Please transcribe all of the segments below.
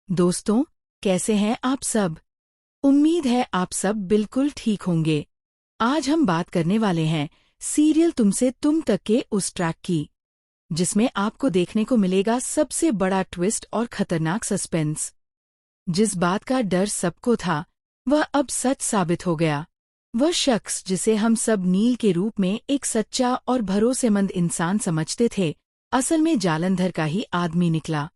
दोस्तों, कैसे हैं आप सब। उम्मीद है आप सब बिल्कुल ठीक होंगे। आज हम बात करने वाले हैं सीरियल तुमसे तुम तक के उस ट्रैक की, जिसमें आपको देखने को मिलेगा सबसे बड़ा ट्विस्ट और खतरनाक सस्पेंस। जिस बात का डर सबको था, वह अब सच साबित हो गया। वह शख्स जिसे हम सब नील के रूप में एक सच्चा और भरोसेमंद इंसान समझते थे, असल में जालंधर का ही आदमी निकला।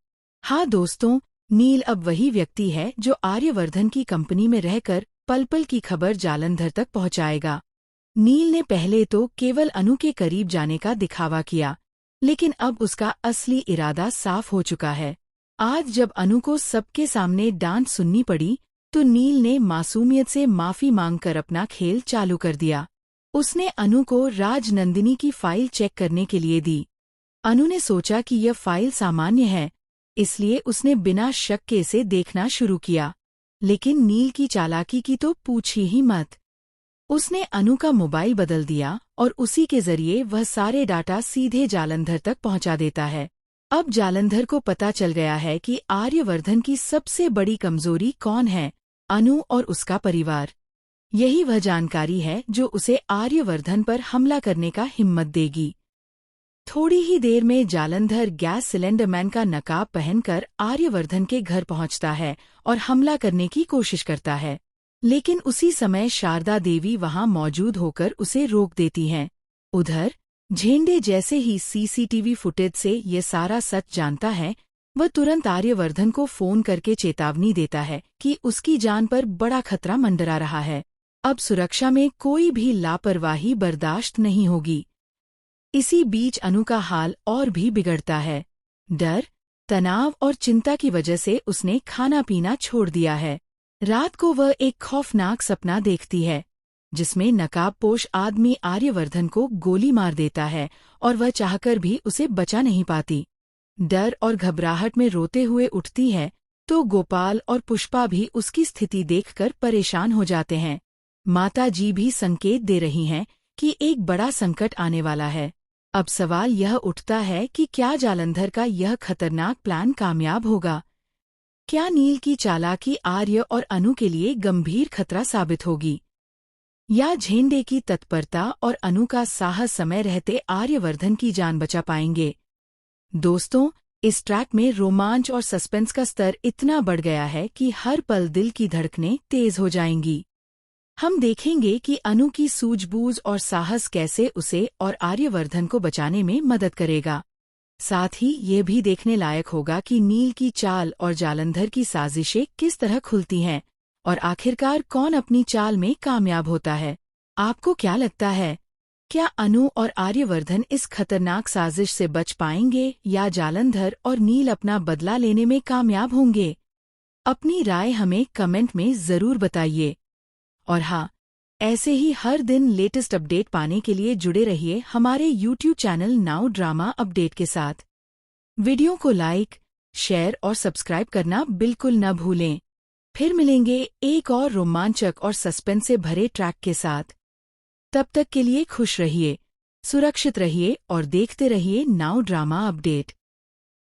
हाँ दोस्तों, नील अब वही व्यक्ति है जो आर्यवर्धन की कंपनी में रहकर पल पल की खबर जालंधर तक पहुंचाएगा। नील ने पहले तो केवल अनु के करीब जाने का दिखावा किया, लेकिन अब उसका असली इरादा साफ हो चुका है। आज जब अनु को सबके सामने डांट सुननी पड़ी, तो नील ने मासूमियत से माफी मांगकर अपना खेल चालू कर दिया। उसने अनु को राजनंदिनी की फाइल चेक करने के लिए दी। अनु ने सोचा कि यह फाइल सामान्य है, इसलिए उसने बिना शक के इसे देखना शुरू किया। लेकिन नील की चालाकी की तो पूछी ही मत। उसने अनु का मोबाइल बदल दिया और उसी के जरिए वह सारे डाटा सीधे जालंधर तक पहुंचा देता है। अब जालंधर को पता चल गया है कि आर्यवर्धन की सबसे बड़ी कमजोरी कौन है, अनु और उसका परिवार। यही वह जानकारी है जो उसे आर्यवर्धन पर हमला करने का हिम्मत देगी। थोड़ी ही देर में जालंधर गैस सिलेंडर मैन का नकाब पहनकर आर्यवर्धन के घर पहुंचता है और हमला करने की कोशिश करता है। लेकिन उसी समय शारदा देवी वहां मौजूद होकर उसे रोक देती हैं। उधर झेंडे जैसे ही सीसीटीवी फुटेज से ये सारा सच जानता है, वह तुरंत आर्यवर्धन को फोन करके चेतावनी देता है कि उसकी जान पर बड़ा खतरा मंडरा रहा है। अब सुरक्षा में कोई भी लापरवाही बर्दाश्त नहीं होगी। इसी बीच अनु का हाल और भी बिगड़ता है। डर, तनाव और चिंता की वजह से उसने खाना पीना छोड़ दिया है। रात को वह एक खौफनाक सपना देखती है, जिसमें नकाबपोश आदमी आर्यवर्धन को गोली मार देता है और वह चाहकर भी उसे बचा नहीं पाती। डर और घबराहट में रोते हुए उठती है, तो गोपाल और पुष्पा भी उसकी स्थिति देखकर परेशान हो जाते हैं। माता जी भी संकेत दे रही हैं कि एक बड़ा संकट आने वाला है। अब सवाल यह उठता है कि क्या जालंधर का यह खतरनाक प्लान कामयाब होगा? क्या नील की चालाकी आर्य और अनु के लिए गंभीर खतरा साबित होगी, या झेंडे की तत्परता और अनु का साहस समय रहते आर्यवर्धन की जान बचा पाएंगे? दोस्तों, इस ट्रैक में रोमांच और सस्पेंस का स्तर इतना बढ़ गया है कि हर पल दिल की धड़कनें तेज हो जाएंगी। हम देखेंगे कि अनु की सूझबूझ और साहस कैसे उसे और आर्यवर्धन को बचाने में मदद करेगा। साथ ही ये भी देखने लायक होगा कि नील की चाल और जालंधर की साजिशें किस तरह खुलती हैं और आखिरकार कौन अपनी चाल में कामयाब होता है। आपको क्या लगता है, क्या अनु और आर्यवर्धन इस खतरनाक साजिश से बच पाएंगे या जालंधर और नील अपना बदला लेने में कामयाब होंगे? अपनी राय हमें कमेंट में जरूर बताइए। और हाँ, ऐसे ही हर दिन लेटेस्ट अपडेट पाने के लिए जुड़े रहिए हमारे YouTube channel now drama update के साथ। वीडियो को लाइक, शेयर और सब्सक्राइब करना बिल्कुल न भूलें। फिर मिलेंगे एक और रोमांचक और सस्पेंस से भरे ट्रैक के साथ। तब तक के लिए खुश रहिए, सुरक्षित रहिए और देखते रहिए नाउ ड्रामा अपडेट।